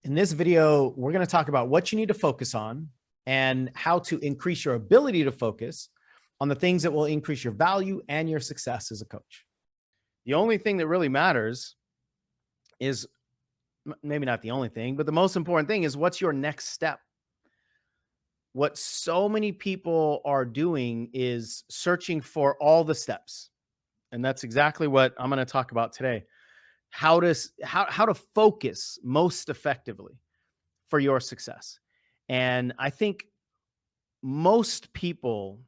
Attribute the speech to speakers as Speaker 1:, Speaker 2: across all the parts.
Speaker 1: In this video, we're going to talk about what you need to focus on and how to increase your ability to focus on the things that will increase your value and your success as a coach. The only thing that really matters is, maybe not the only thing, but the most important thing is, what's your next step? What so many people are doing is searching for all the steps. And that's exactly what I'm going to talk about today. How to focus most effectively for your success. And I think most people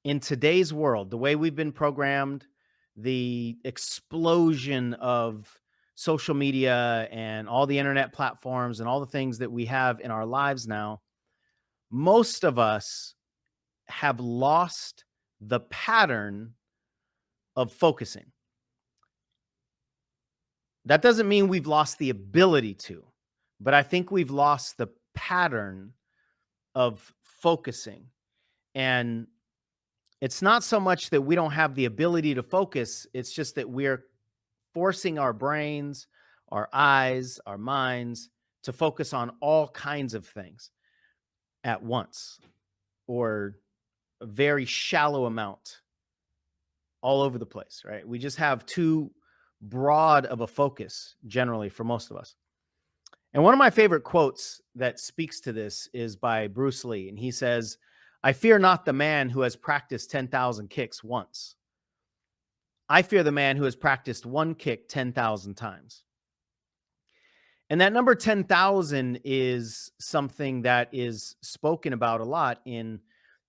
Speaker 1: in today's world, the way we've been programmed, the explosion of social media and all the internet platforms and all the things that we have in our lives now, most of us have lost the pattern of focusing. That doesn't mean we've lost the ability to, but I think we've lost the pattern of focusing. And it's not so much that we don't have the ability to focus. It's just that we're forcing our brains, our eyes, our minds to focus on all kinds of things at once, or a very shallow amount all over the place, right? We just have too broad of a focus generally for most of us. And one of my favorite quotes that speaks to this is by Bruce Lee. And he says, "I fear not the man who has practiced 10,000 kicks once. I fear the man who has practiced one kick 10,000 times." And that number 10,000 is something that is spoken about a lot in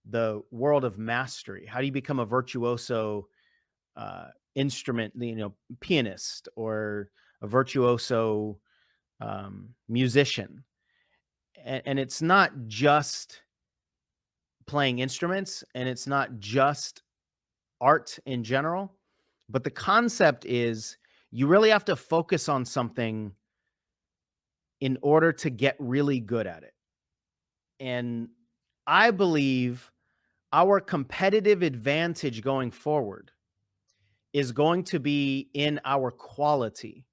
Speaker 1: the world of mastery. How do you become a virtuoso instrument, pianist, or a virtuoso musician? And it's not just playing instruments, and it's not just art in general, but the concept is you really have to focus on something in order to get really good at it. And I believe our competitive advantage going forward is going to be in our quality.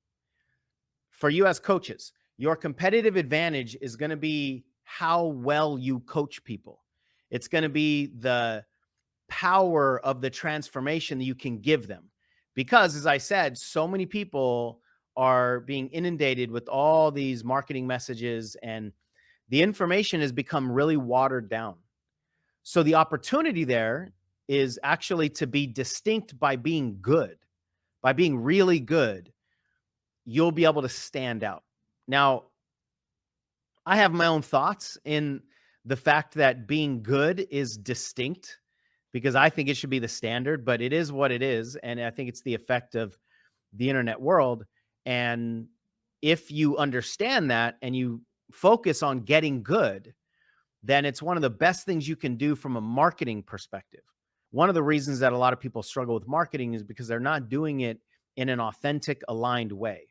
Speaker 1: For you as coaches, your competitive advantage is going to be how well you coach people. It's going to be the power of the transformation that you can give them. Because, as I said, so many people are being inundated with all these marketing messages, and the information has become really watered down. So the opportunity there is actually to be distinct by being good. By being really good, you'll be able to stand out. Now, I have my own thoughts in the fact that being good is distinct, because I think it should be the standard, but it is what it is. And I think it's the effect of the internet world. And if you understand that and you focus on getting good, then it's one of the best things you can do from a marketing perspective. One of the reasons that a lot of people struggle with marketing is because they're not doing it in an authentic, aligned way.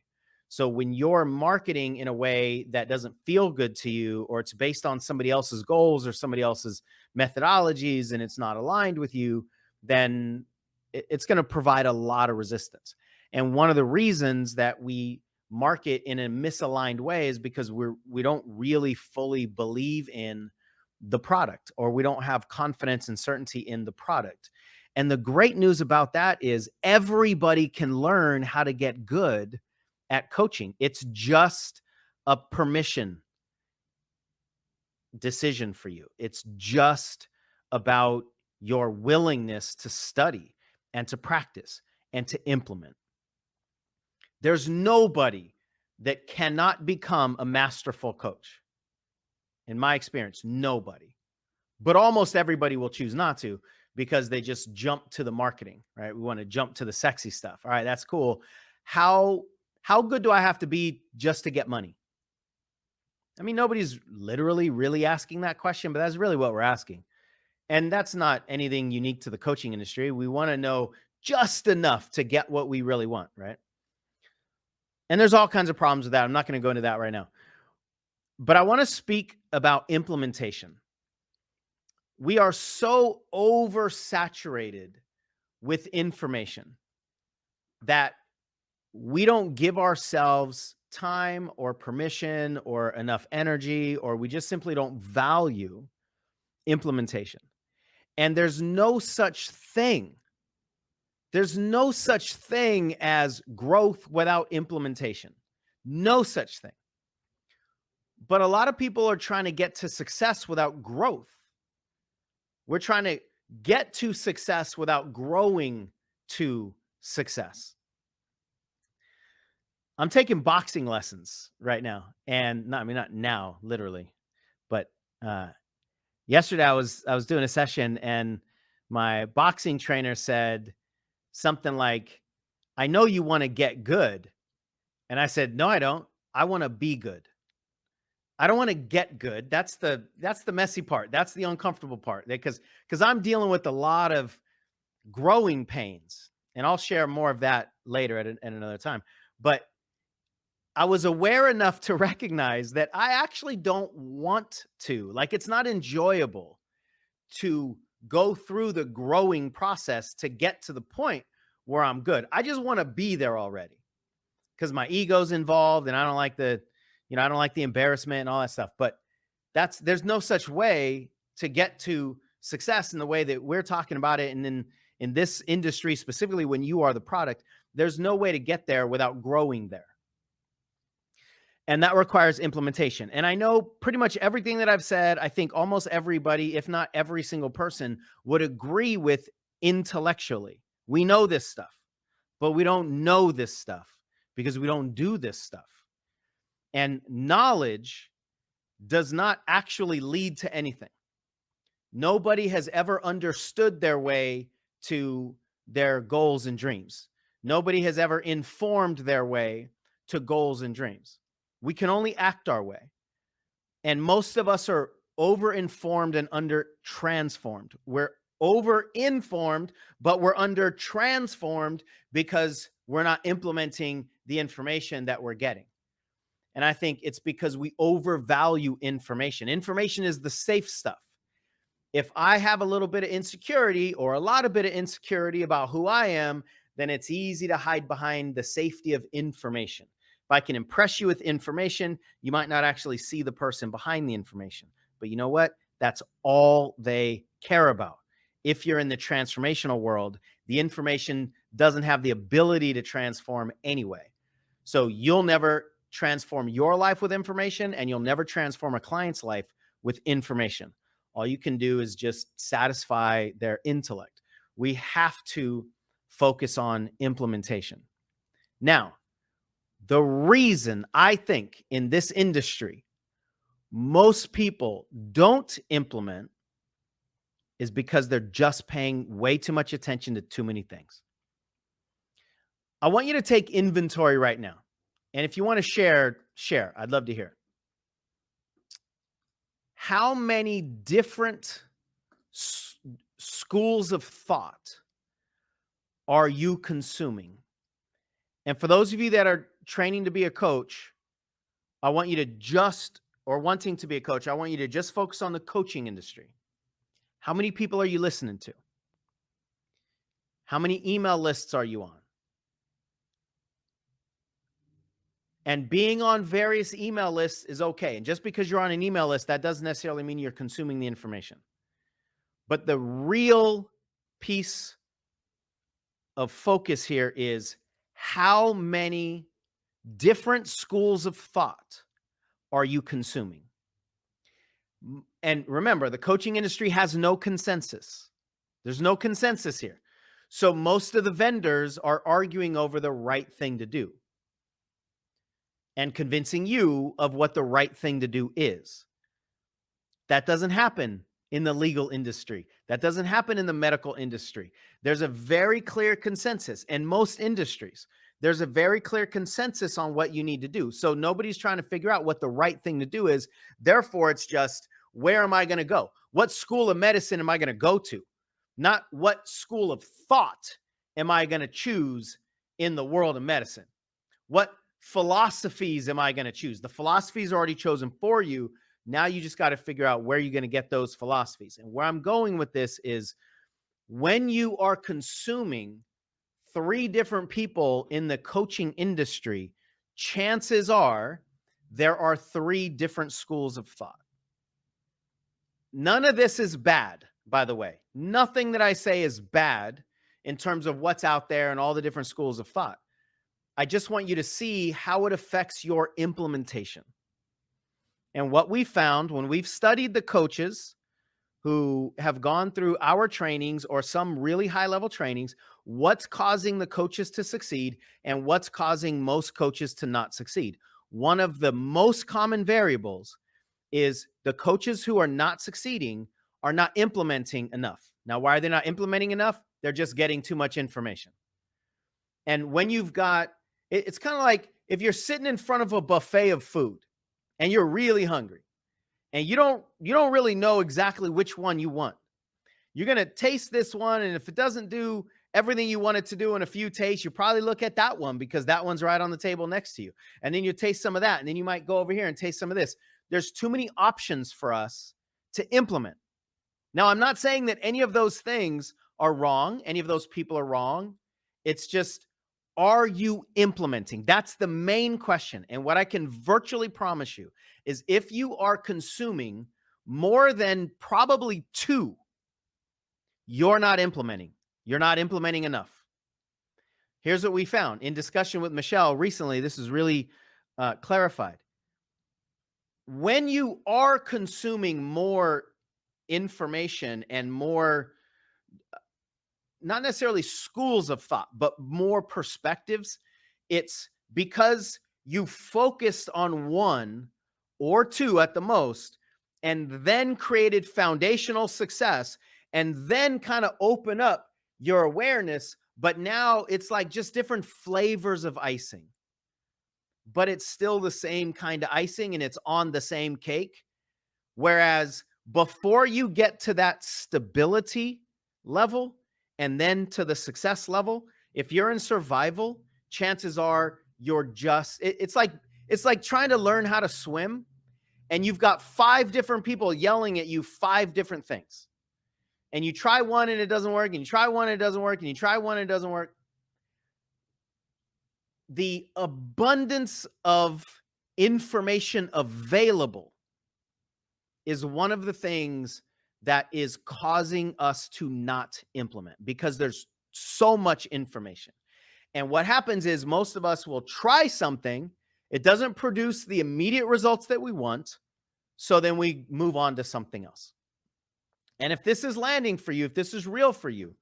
Speaker 1: So when you're marketing in a way that doesn't feel good to you, or it's based on somebody else's goals or somebody else's methodologies, and it's not aligned with you, then it's going to provide a lot of resistance. And one of the reasons that we market in a misaligned way is because we don't really fully believe in the product, or we don't have confidence and certainty in the product. And the great news about that is everybody can learn how to get good at coaching. It's just a permission decision for you. It's just about your willingness to study and to practice and to implement. There's nobody that cannot become a masterful coach. In my experience, nobody. But almost everybody will choose not to, because they just jump to the marketing, right? We want to jump to the sexy stuff. All right, that's cool. How good do I have to be just to get money? I mean, nobody's literally really asking that question, but that's really what we're asking. And that's not anything unique to the coaching industry. We want to know just enough to get what we really want, right? And there's all kinds of problems with that. I'm not going to go into that right now. But I want to speak about implementation. We are so oversaturated with information that we don't give ourselves time or permission or enough energy, or we just simply don't value implementation. And there's no such thing. There's no such thing as growth without implementation. No such thing. But a lot of people are trying to get to success without growth. We're trying to get to success without growing to success. I'm taking boxing lessons right now, and not now, literally, but yesterday I was doing a session, and my boxing trainer said something like, "I know you want to get good," and I said, "No, I don't. I want to be good. I don't want to get good. That's the messy part. That's the uncomfortable part. Because I'm dealing with a lot of growing pains, and I'll share more of that later at another time. But I was aware enough to recognize that I actually don't want to. Like, it's not enjoyable to go through the growing process to get to the point where I'm good. I just want to be there already because my ego's involved, and I don't like the embarrassment and all that stuff. But there's no such way to get to success in the way that we're talking about it. And then in this industry, specifically when you are the product, there's no way to get there without growing there. And that requires implementation. And I know pretty much everything that I've said, I think almost everybody, if not every single person, would agree with intellectually. We know this stuff, but we don't know this stuff because we don't do this stuff. And knowledge does not actually lead to anything. Nobody has ever understood their way to their goals and dreams. Nobody has ever informed their way to goals and dreams. We can only act our way. And most of us are over-informed and under-transformed. We're over-informed, but we're under-transformed because we're not implementing the information that we're getting. And I think it's because we overvalue information. Information is the safe stuff. If I have a little bit of insecurity or a lot of bit of insecurity about who I am, then it's easy to hide behind the safety of information. If I can impress you with information, you might not actually see the person behind the information. But you know what? That's all they care about. If you're in the transformational world, the information doesn't have the ability to transform anyway. So you'll never transform your life with information, and you'll never transform a client's life with information. All you can do is just satisfy their intellect. We have to focus on implementation. Now, the reason I think in this industry, most people don't implement is because they're just paying way too much attention to too many things. I want you to take inventory right now. And if you want to share. I'd love to hear. How many different schools of thought are you consuming? And for those of you that are training to be a coach, I want you to wanting to be a coach, I want you to just focus on the coaching industry. How many people are you listening to? How many email lists are you on? And being on various email lists is okay. And just because you're on an email list, that doesn't necessarily mean you're consuming the information. But the real piece of focus here is how many different schools of thought are you consuming? And remember, the coaching industry has no consensus. There's no consensus here. So most of the vendors are arguing over the right thing to do and convincing you of what the right thing to do is. That doesn't happen in the legal industry. That doesn't happen in the medical industry. There's a very clear consensus. In most industries, there's a very clear consensus on what you need to do. So nobody's trying to figure out what the right thing to do is. Therefore, it's just, where am I going to go? What school of medicine am I going to go to? Not what school of thought am I going to choose in the world of medicine? What philosophies am I going to choose? The philosophies are already chosen for you. Now you just got to figure out where you're going to get those philosophies. And where I'm going with this is, when you are consuming 3 different people in the coaching industry, chances are there are 3 different schools of thought. None of this is bad, by the way. Nothing that I say is bad in terms of what's out there and all the different schools of thought. I just want you to see how it affects your implementation. And what we found when we've studied the coaches who have gone through our trainings or some really high level trainings, what's causing the coaches to succeed and what's causing most coaches to not succeed. One of the most common variables is the coaches who are not succeeding are not implementing enough. Now, why are they not implementing enough? They're just getting too much information. And when you've got, it's kind of like if you're sitting in front of a buffet of food and you're really hungry and you don't really know exactly which one you want. You're going to taste this one, and if it doesn't do everything you want it to do in a few tastes, you probably look at that one because that one's right on the table next to you. And then you taste some of that, and then you might go over here and taste some of this. There's too many options for us to implement. Now, I'm not saying that any of those things are wrong. Any of those people are wrong. It's just, are you implementing? That's the main question. And what I can virtually promise you is if you are consuming more than probably 2, you're not implementing. You're not implementing enough. Here's what we found in discussion with Michelle recently. This is really clarified. When you are consuming more information and more, not necessarily schools of thought, but more perspectives, it's because you focused on 1 or 2 at the most, and then created foundational success, and then kind of open up your awareness. But now it's like just different flavors of icing, but it's still the same kind of icing and it's on the same cake. Whereas before you get to that stability level and then to the success level, if you're in survival, chances are you're just, it's like trying to learn how to swim and you've got 5 different people yelling at you 5 different things. And you try one and it doesn't work, and you try one and it doesn't work, and you try one and it doesn't work. The abundance of information available is one of the things that is causing us to not implement because there's so much information. And what happens is most of us will try something. It doesn't produce the immediate results that we want. So then we move on to something else. And if this is landing for you, if this is real for you,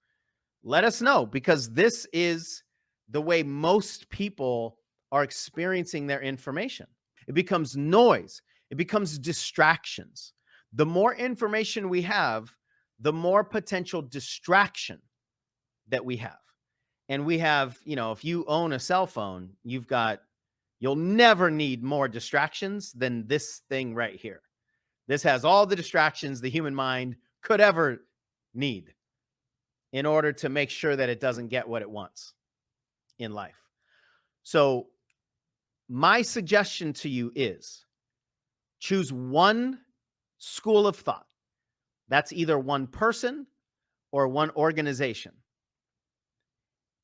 Speaker 1: let us know, because this is the way most people are experiencing their information. It becomes noise. It becomes distractions. The more information we have, the more potential distraction that we have. And we have, if you own a cell phone, you'll never need more distractions than this thing right here. This has all the distractions the human mind could ever need in order to make sure that it doesn't get what it wants in life. So my suggestion to you is choose one school of thought. That's either one person or one organization.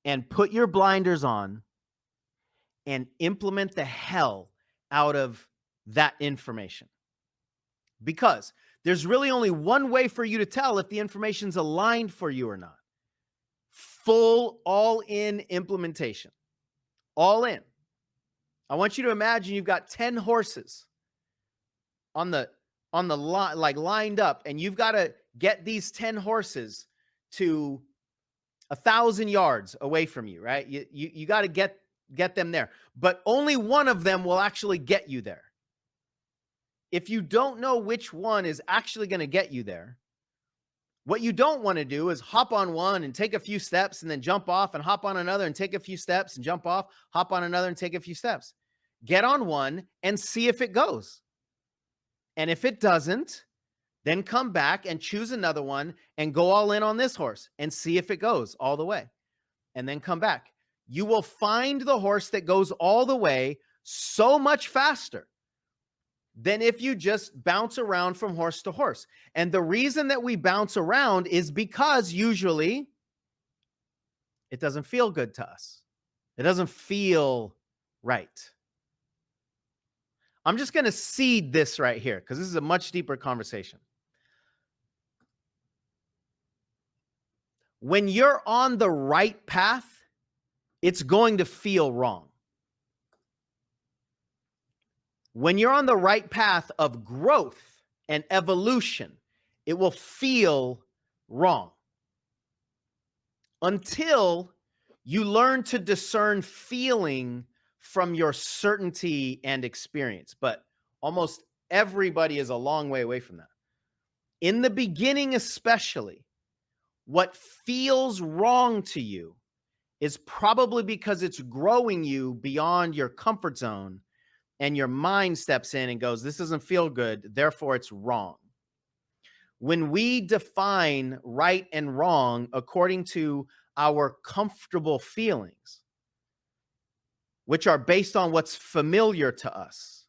Speaker 1: And put your blinders on and implement the hell out of that information. Because there's really only one way for you to tell if the information's aligned for you or not. Full, all-in implementation. All in. I want you to imagine you've got 10 horses on the line, like lined up, and you've got to get these 10 horses to 1,000 yards away from you, right? You got to get them there, but only one of them will actually get you there. If you don't know which one is actually going to get you there, what you don't want to do is hop on one and take a few steps and then jump off and hop on another and take a few steps and jump off, hop on another and take a few steps. Get on one and see if it goes. And if it doesn't, then come back and choose another one and go all in on this horse and see if it goes all the way. And then come back. You will find the horse that goes all the way so much faster than if you just bounce around from horse to horse. And the reason that we bounce around is because usually it doesn't feel good to us. It doesn't feel right. I'm just going to seed this right here because this is a much deeper conversation. When you're on the right path, it's going to feel wrong. When you're on the right path of growth and evolution, it will feel wrong until you learn to discern feeling from your certainty and experience. But almost everybody is a long way away from that. In the beginning, especially, what feels wrong to you is probably because it's growing you beyond your comfort zone, and your mind steps in and goes, this doesn't feel good, therefore it's wrong. When we define right and wrong according to our comfortable feelings, which are based on what's familiar to us,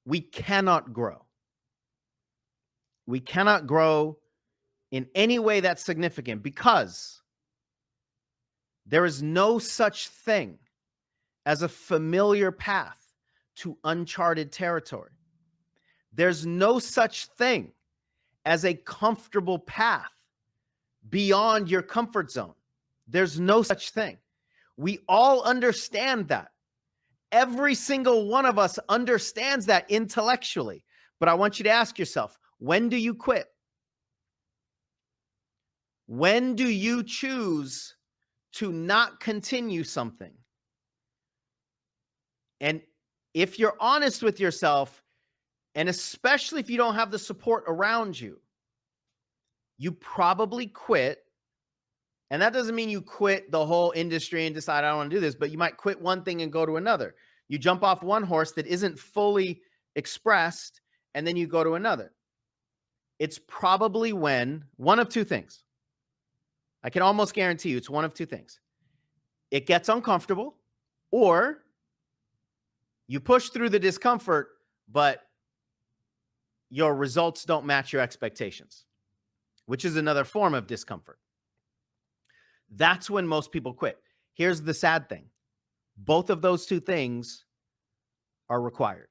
Speaker 1: we cannot grow. We cannot grow in any way that's significant because there is no such thing as a familiar path to uncharted territory. There's no such thing as a comfortable path beyond your comfort zone. There's no such thing. We all understand that. Every single one of us understands that intellectually. But I want you to ask yourself, when do you quit? When do you choose to not continue something? And if you're honest with yourself, and especially if you don't have the support around you, you probably quit. And that doesn't mean you quit the whole industry and decide, I don't want to do this, but you might quit one thing and go to another. You jump off one horse that isn't fully expressed, and then you go to another. It's probably when one of two things. I can almost guarantee you it's one of two things. It gets uncomfortable, or you push through the discomfort, but your results don't match your expectations, which is another form of discomfort. That's when most people quit. Here's the sad thing. Both of those two things are required.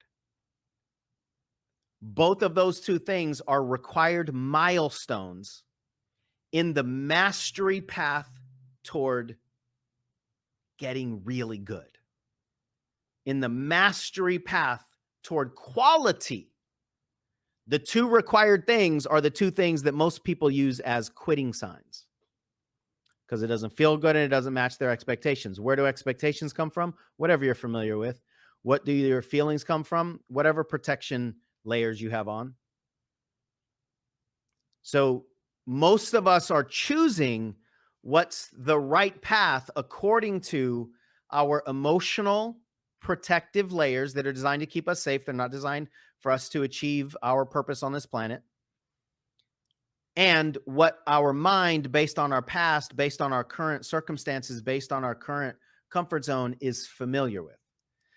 Speaker 1: Both of those two things are required milestones in the mastery path toward getting really good. In the mastery path toward quality. The two required things are the two things that most people use as quitting signs because it doesn't feel good and it doesn't match their expectations. Where do expectations come from? Whatever you're familiar with. What do your feelings come from? Whatever protection layers you have on. So most of us are choosing what's the right path according to our emotional protective layers that are designed to keep us safe. They're not designed for us to achieve our purpose on this planet. And what our mind, based on our past, based on our current circumstances, based on our current comfort zone, is familiar with.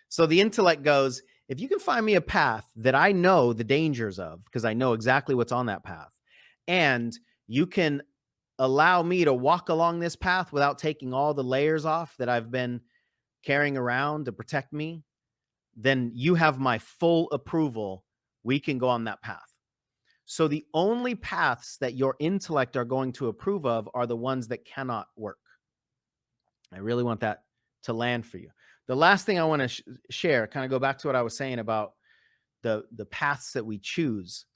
Speaker 1: So the intellect goes, if you can find me a path that I know the dangers of, because I know exactly what's on that path, and you can allow me to walk along this path without taking all the layers off that I've been carrying around to protect me, then you have my full approval. We can go on that path. So the only paths that your intellect are going to approve of are the ones that cannot work. I really want that to land for you. The last thing I want to share, kind of go back to what I was saying about the paths that we choose,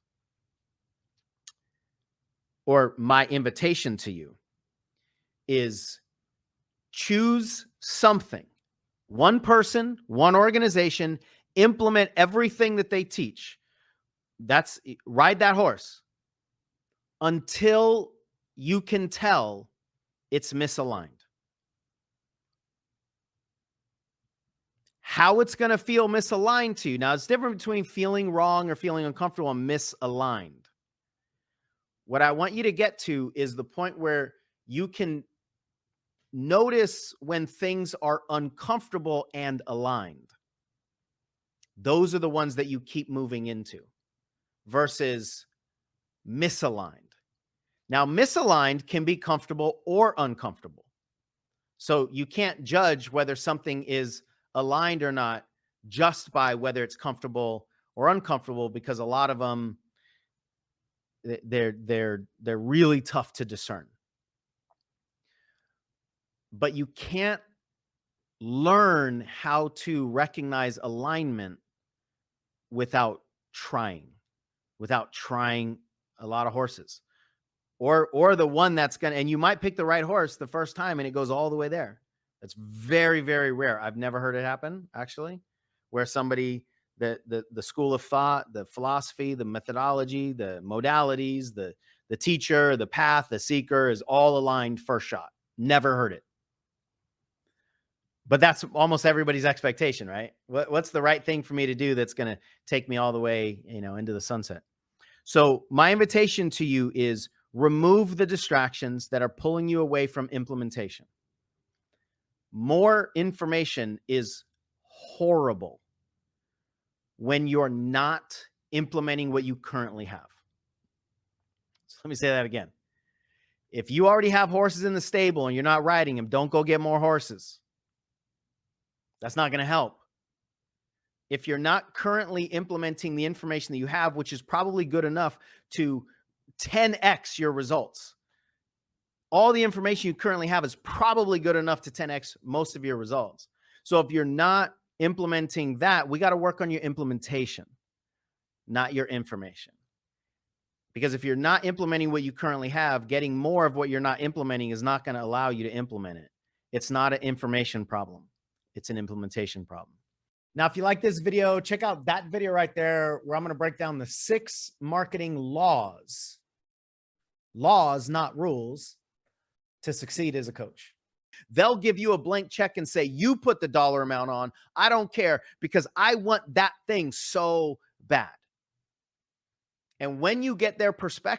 Speaker 1: or my invitation to you is choose something. One person, one organization, implement everything that they teach. That's ride that horse until you can tell it's misaligned. How it's going to feel misaligned to you. Now, it's different between feeling wrong or feeling uncomfortable and misaligned. What I want you to get to is the point where you can notice when things are uncomfortable and aligned. Those are the ones that you keep moving into versus misaligned. Now, misaligned can be comfortable or uncomfortable. So you can't judge whether something is aligned or not just by whether it's comfortable or uncomfortable, because a lot of them, they're really tough to discern. But you can't learn how to recognize alignment without trying a lot of horses, or the one that's gonna, and you might pick the right horse the first time and it goes all the way there. That's very, very rare. I've never heard it happen, actually, where somebody, the school of thought, the philosophy, the methodology, the modalities, the teacher, the path, the seeker is all aligned first shot. Never heard it. But that's almost everybody's expectation, right? What's the right thing for me to do that's going to take me all the way, into the sunset? So my invitation to you is remove the distractions that are pulling you away from implementation. More information is horrible when you're not implementing what you currently have. So let me say that again. If you already have horses in the stable and you're not riding them, don't go get more horses. That's not going to help. If you're not currently implementing the information that you have, which is probably good enough to 10x your results, all the information you currently have is probably good enough to 10x most of your results. So if you're not implementing that, we got to work on your implementation, not your information. Because if you're not implementing what you currently have, getting more of what you're not implementing is not going to allow you to implement it. It's not an information problem. It's an implementation problem. Now, if you like this video, check out that video right there where I'm going to break down the 6 marketing laws, not rules, to succeed as a coach. They'll give you a blank check and say, you put the dollar amount on. I don't care, because I want that thing so bad. And when you get their perspective,